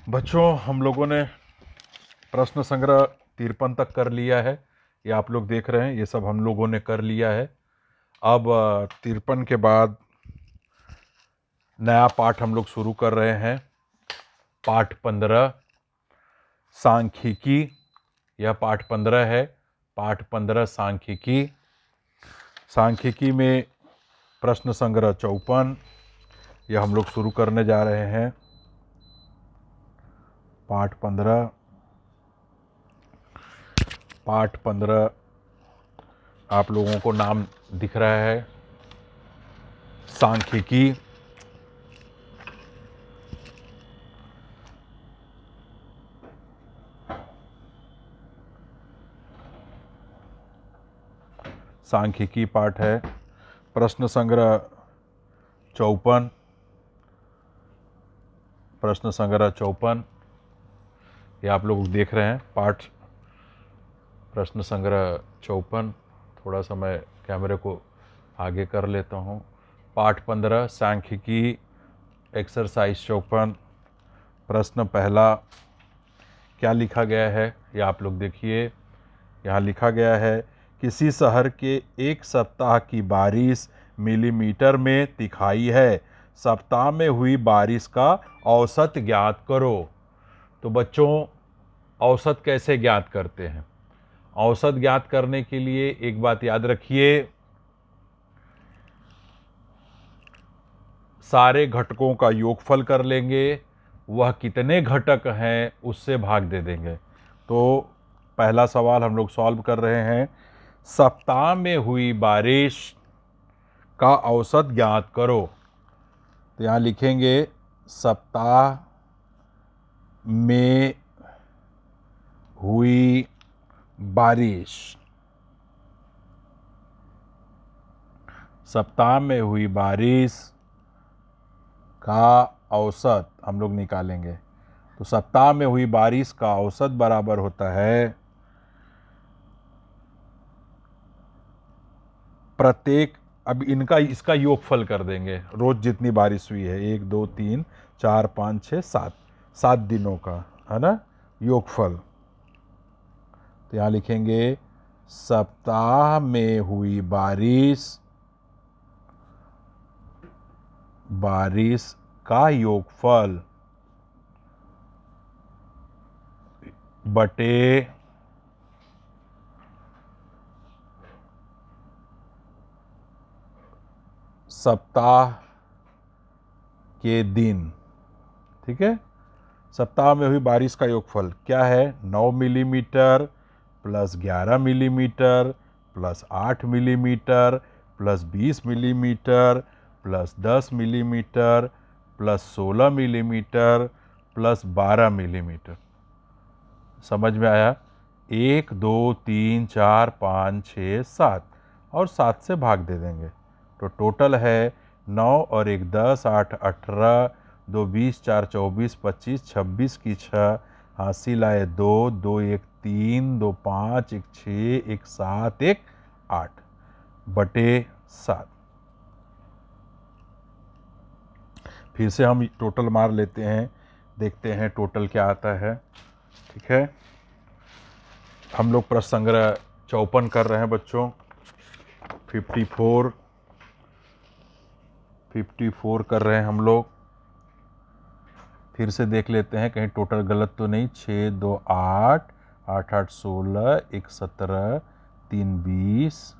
बच्चों, हम लोगों ने प्रश्न संग्रह 53 तक कर लिया है। ये आप लोग देख रहे हैं, ये सब हम लोगों ने कर लिया है। अब 53 के बाद नया पाठ हम लोग शुरू कर रहे हैं। पाठ 15 सांख्यिकी। यह पाठ 15 है। पाठ 15 सांख्यिकी। सांख्यिकी में प्रश्न संग्रह 54 यह हम लोग शुरू करने जा रहे हैं। पाठ 15 आप लोगों को नाम दिख रहा है, सांख्यिकी। सांख्यिकी पाठ है। प्रश्न संग्रह 54 प्रश्न संग्रह 54 ये आप लोग देख रहे हैं। पाठ प्रश्न संग्रह 54। थोड़ा सा मैं कैमरे को आगे कर लेता हूँ। पाठ 15 सांख्यिकी एक्सरसाइज 54। प्रश्न पहला क्या लिखा गया है ये आप लोग देखिए। यहाँ लिखा गया है, किसी शहर के एक सप्ताह की बारिश मिलीमीटर में दिखाई है। सप्ताह में हुई बारिश का औसत ज्ञात करो। तो बच्चों, औसत कैसे ज्ञात करते हैं? औसत ज्ञात करने के लिए एक बात याद रखिए, सारे घटकों का योगफल कर लेंगे, वह कितने घटक हैं उससे भाग दे देंगे। तो पहला सवाल हम लोग सॉल्व कर रहे हैं। सप्ताह में हुई बारिश का औसत ज्ञात करो। तो यहाँ लिखेंगे सप्ताह में हुई बारिश। सप्ताह में हुई बारिश का औसत हम लोग निकालेंगे। तो सप्ताह में हुई बारिश का औसत बराबर होता है प्रत्येक, अब इसका योगफल कर देंगे। रोज जितनी बारिश हुई है, 1 2 3 4 5 6 7 7 दिनों का, है ना, योगफल। तो यहाँ लिखेंगे सप्ताह में हुई बारिश का योगफल बटे सप्ताह के दिन। ठीक है, सप्ताह में हुई बारिश का योगफल क्या है? 9 millimetre plus 11 millimetre plus 8 millimetre plus 20 millimetre plus 10 millimetre plus 16 millimetre plus 12 millimetre. समझ में आया? 1 2 3 4 5 6 7 और 7 से भाग दे देंगे। तो टोटल है 9 और 1 10 8 18 2 20 4 24 25 26 की 6 हासिल आए 2 2 1 3 2 5 1 6 1 7 1 8 बटे 7। फिर से हम टोटल मार लेते हैं, देखते हैं टोटल क्या आता है। ठीक है, हम लोग प्रश्न संग्रह 54 कर रहे हैं बच्चों। 54 कर रहे हैं हम लोग। फिर से देख लेते हैं कहीं टोटल गलत तो नहीं। 6 2 8 8 8 16 1 17 3 20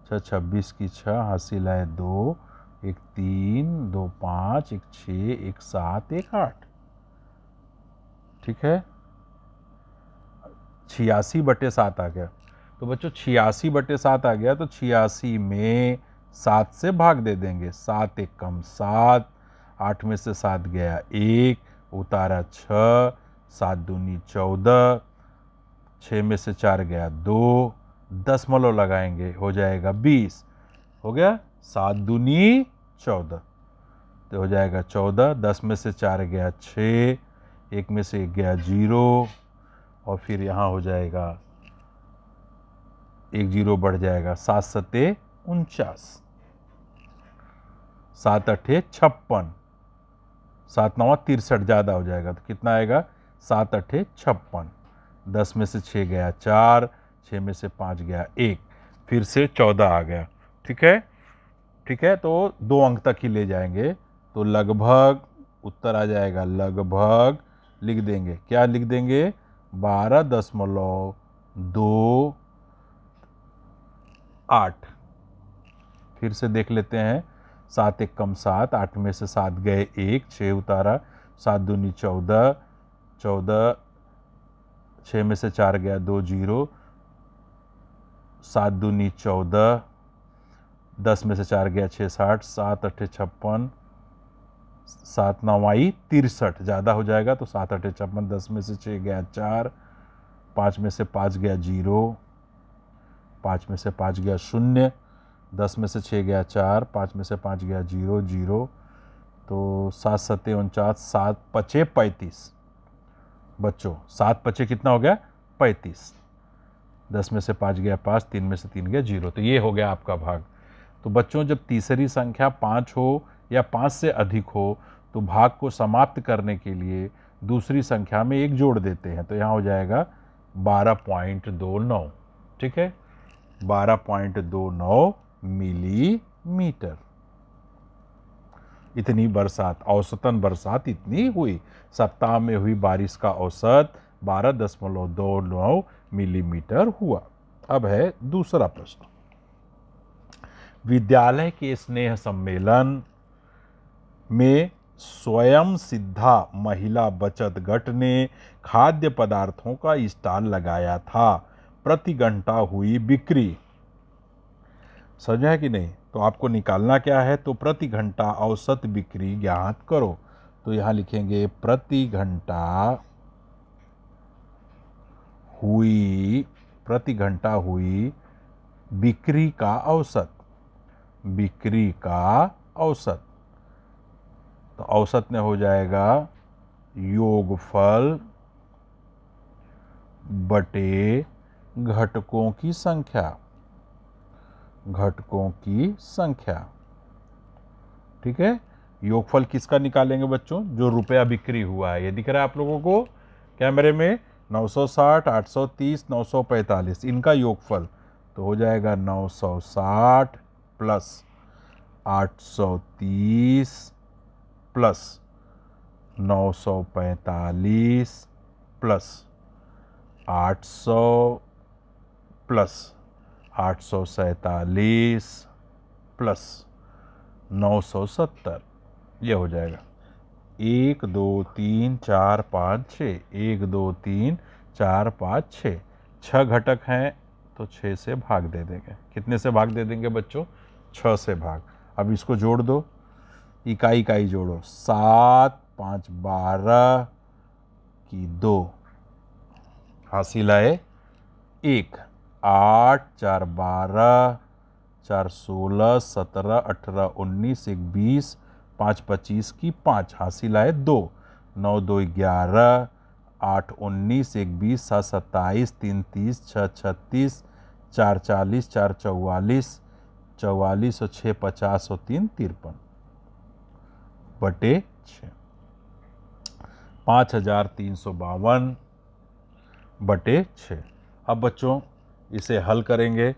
6 26 की 6 हासिल है 2 1 3 2 5 1 6 1 7 1 8। ठीक है, 86/7 आ गया। तो बच्चों 86/7 आ गया, तो 86 में 7 से भाग दे देंगे। 7 1 कम 7, 8 में से 7 गया 1, उतारा 6, 7 दूनी 14, 6 में से 4 गया 2, दशमलव लगाएंगे हो जाएगा 20। हो गया 7 दूनी 14, तो हो जाएगा 14। 10 में से 4 गया 6, 1 में से 1 गया 0, और फिर यहाँ हो जाएगा 1 0 बढ़ जाएगा। 7 सत्ते 49, 7 8 56, 7 9 63 ज़्यादा हो जाएगा तो कितना आएगा 7 8 56। 10 में से 6 गया 4, 6 में से 5 गया 1, फिर से 14 आ गया। ठीक है, ठीक है, तो 2 अंक तक ही ले जाएंगे तो लगभग उत्तर आ जाएगा, लगभग लिख देंगे, क्या लिख देंगे 12.28। फिर से देख लेते हैं, 7 1 कम 7, 8 में से 7 गए 1, 6 उतारा, 7 दूनी 14, 14, 6 में से 4 गया 2 0, 7 दूनी 14, 10 में से 4 गया 6 60, 7 8 56, 7 9 आई 63, ज़्यादा हो जाएगा तो 7 8 56, 10 में से 6 गया 4, 5 में से 5 गया 0, 5 में से 5 गया 0, 10 में से 6 गया 4, 5 में से 5 गया 0 0, तो 7 7 49, 7 5 35। बच्चों 7 5 कितना हो गया 35, 10 में से 5 गया 5, 3 में से 3 गया 0, तो ये हो गया आपका भाग। तो बच्चों जब तीसरी संख्या 5 हो या 5 से अधिक हो तो भाग को समाप्त करने के लिए दूसरी संख्या में 1 जोड़ देते हैं, तो यहाँ हो जाएगा 12.29। ठीक है, 12.29 मिलीमीटर। इतनी बरसात, औसतन बरसात इतनी हुई। सप्ताह में हुई बारिश का औसत 12.29 मिलीमीटर हुआ। अब है दूसरा प्रश्न। विद्यालय के स्नेह सम्मेलन में स्वयं सिद्धा महिला बचत गट ने खाद्य पदार्थों का स्टॉल लगाया था। प्रति घंटा हुई बिक्री, समझा है कि नहीं? तो आपको निकालना क्या है, तो प्रति घंटा औसत बिक्री ज्ञात करो। तो यहां लिखेंगे प्रति घंटा हुई, प्रति घंटा हुई बिक्री का औसत, बिक्री का औसत। तो औसत में हो जाएगा योगफल बटे घटकों की संख्या, घटकों की संख्या। ठीक है, योगफल किसका निकालेंगे बच्चों, जो रुपया बिक्री हुआ है। ये दिख रहा है आप लोगों को कैमरे में, 960, 830, 945, इनका योगफल। तो हो जाएगा 960 plus 830 plus 945 plus 800 plus 847 plus 970, ये हो जाएगा 1 2 3 4 5 6, 1 2 3 4 5 6, 6 घटक हैं तो 6 से भाग दे देंगे। कितने से भाग दे देंगे बच्चों, 6 से भाग। अब इसको जोड़ दो, इकाई इकाई जोड़ो, 7 5 12 की 2, हासिल आए 1, 8 4 12, 4 16 17 18 19 1 20, 5 25 की 5, हासिल आए 2, 9 2 11, 8 19 1 20, 7 27, 3 30, 6 36, 4 40, 4 44, 44 और 6 50 और 3 53 बटे 6, 5352 बटे 6। अब बच्चों इसे हल करेंगे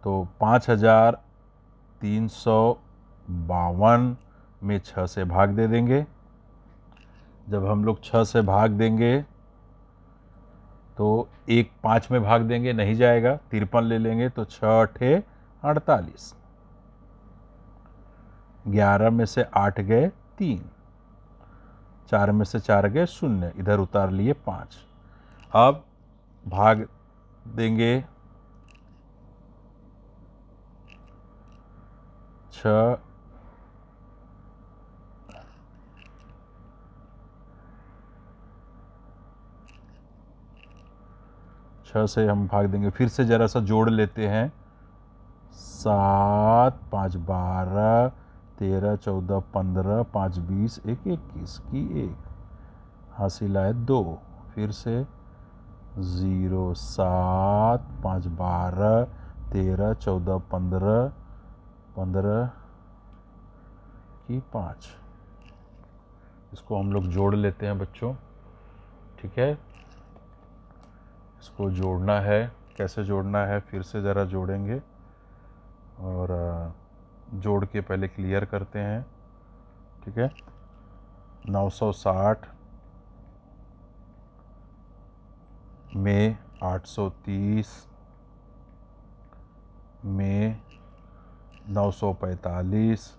तो 5352 में 6 से भाग दे देंगे। जब हम लोग 6 से भाग देंगे तो 1 5 में भाग देंगे, नहीं जाएगा, 53 ले लेंगे तो 6 8 48, 11 में से 8 गए 3, 4 में से 4 गए 0, इधर उतार लिए 5। अब भाग देंगे 6 से हम भाग देंगे, फिर से जरा सा जोड़ लेते हैं, 7 5 12 13 14 15 5 20 1 21 की 1, हासिल आए 2, फिर से 0 7 5 12 13 14 15 15 की 5, इसको हम लोग जोड़ लेते हैं बच्चों, ठीक है। इसको जोड़ना है, कैसे जोड़ना है फिर से ज़रा जोड़ेंगे और जोड़ के पहले क्लियर करते हैं, ठीक है। 960 में 830 में 945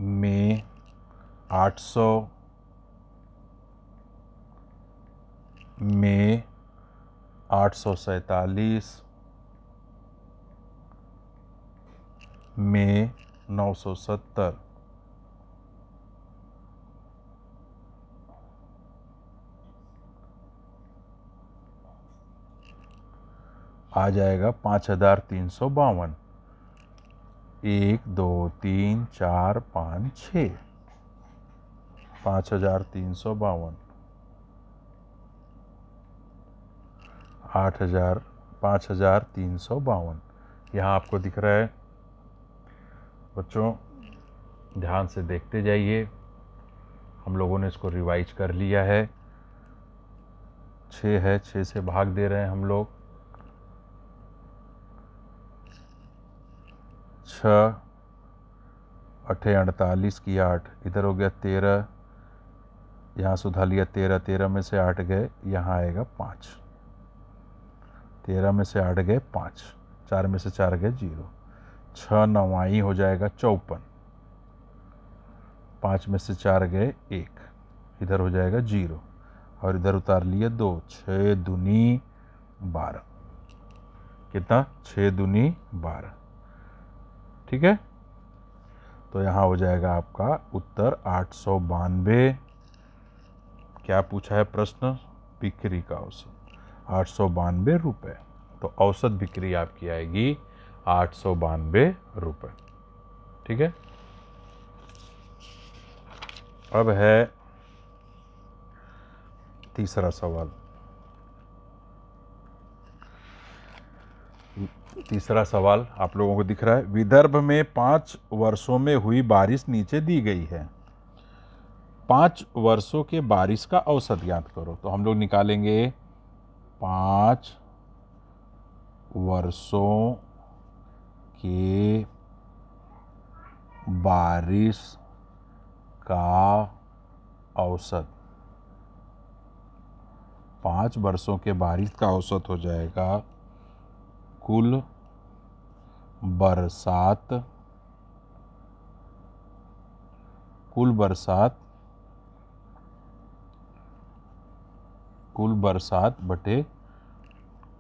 में 800 में 847 में 970 आ जाएगा 5352। 1 2 3 4 5 6 5352 5352 यहाँ आपको दिख रहा है बच्चों। ध्यान से देखते जाइए, हम लोगों ने इसको रिवाइज कर लिया है। 6 है, 6 से भाग दे रहे हैं हम लोग। 6 8 48 की 8 इधर हो गया 13, यहाँ से उठा लिया 13, 13 में से 8 गए, यहाँ आएगा 5। 13 में से 8 गए 5, 4 में से 4 गए 0, 6 9 हो जाएगा 54, 5 में से 4 गए 1, इधर हो जाएगा 0 और इधर उतार लिए 2, 6 दूनी 12। कितना? 6 दूनी 12, ठीक है। तो यहाँ हो जाएगा आपका उत्तर 892। क्या पूछा है प्रश्न? बिक्री का औसत 892 रुपये। तो औसत बिक्री आपकी आएगी 892 रुपये, ठीक है। अब है तीसरा सवाल। तीसरा सवाल आप लोगों को दिख रहा है। विदर्भ में 5 वर्षों में हुई बारिश नीचे दी गई है। 5 वर्षों के बारिश का औसत ज्ञात करो। तो हम लोग निकालेंगे 5 वर्षों के बारिश का औसत। 5 वर्षों के बारिश का औसत हो जाएगा कुल बरसात, कुल बरसात बटे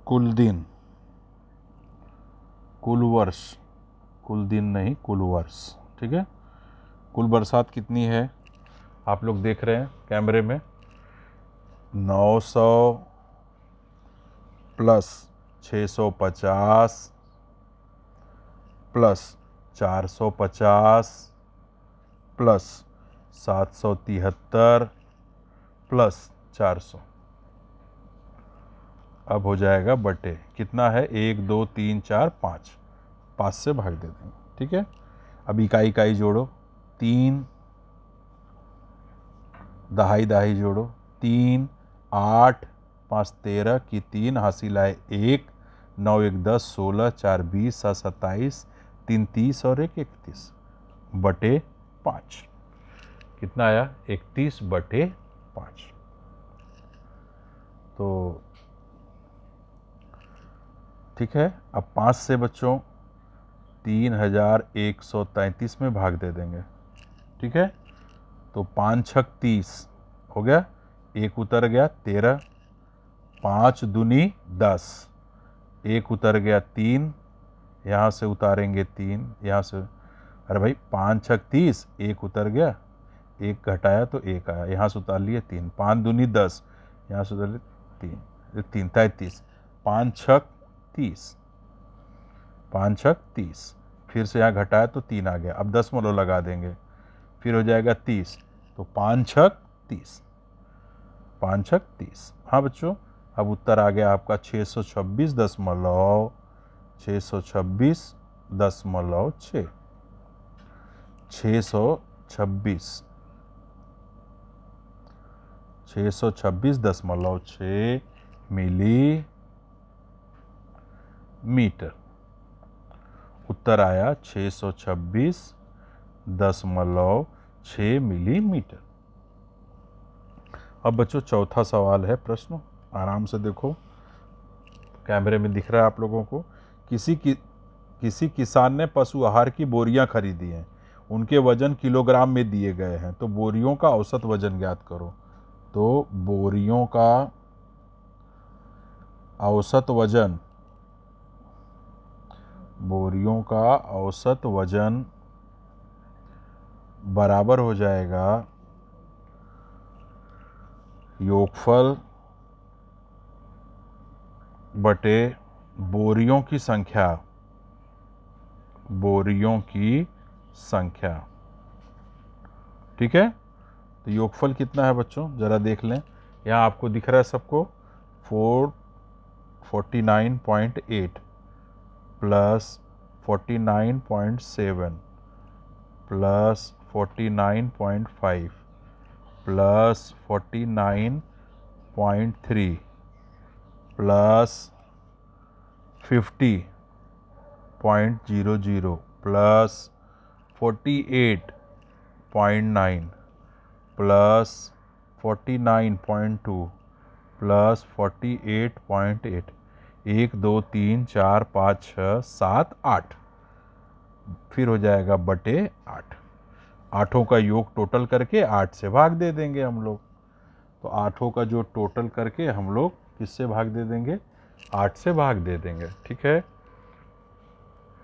कुल दिन, कुल वर्ष, कुल दिन नहीं कुल वर्ष, ठीक है। कुल बरसात कितनी है आप लोग देख रहे हैं कैमरे में? 900 प्लस 650 प्लस 450 प्लस 773 प्लस 400। अब हो जाएगा बटे कितना है? 1 2 3 4 5, 5 से भाग दे देंगे, ठीक है। अब इकाई इकाई जोड़ो, 3 दहाई दहाई जोड़ो, 3 8 5 13 की 3 हासिल आए 1, 9 1 10 16 4 20 7 27 3 30 और 1 31 बटे 5। कितना आया? 31 बटे 5। तो ठीक है। अब 5 से बच्चों 3133 में भाग दे देंगे, ठीक है। तो 5 छक 30 हो गया, 1 उतर गया 13, 5 दूनी 10, 1 उतर गया 3, यहाँ से उतारेंगे 3, यहाँ से, अरे भाई 5 छक 30, 1 उतर गया, 1 घटाया तो 1 आया, यहाँ से उतार लिए 3, 5 दूनी 10, यहाँ से उतार लिए 3 33, 5 छक 30, 5 छक 30, फिर से यहाँ घटाया तो 3 आ गया। अब 10 मोलो लगा देंगे, फिर हो जाएगा 30, तो 5 छक 30, 5 छक 30। हाँ बच्चों, अब उत्तर आ गया आपका 626.6, 626.6, 626.6 मिलीमीटर। उत्तर आया 626.6 मिलीमीटर। अब बच्चों चौथा सवाल है, प्रश्न आराम से देखो, कैमरे में दिख रहा है आप लोगों को। किसी किसान ने पशु आहार की बोरियां खरीदी हैं, उनके वजन किलोग्राम में दिए गए हैं, तो बोरियों का औसत वजन ज्ञात करो। तो बोरियों का औसत वजन बराबर हो जाएगा योगफल बटे बोरियों की संख्या। ठीक है, तो योगफल कितना है बच्चों, जरा देख लें। यहाँ आपको दिख रहा है सबको 49.8 plus 49.7 plus 49.5 plus 49.3 plus 50.00 plus 48.9 plus 49.2 plus 48.8। 1 2 3 4 5 6 7 8, फिर हो जाएगा बटे 8। आठों का योग टोटल करके 8 से भाग दे देंगे हम लोग। तो आठों का जो टोटल करके हम लोग किससे भाग दे देंगे, 8 से भाग दे देंगे। ठीक है।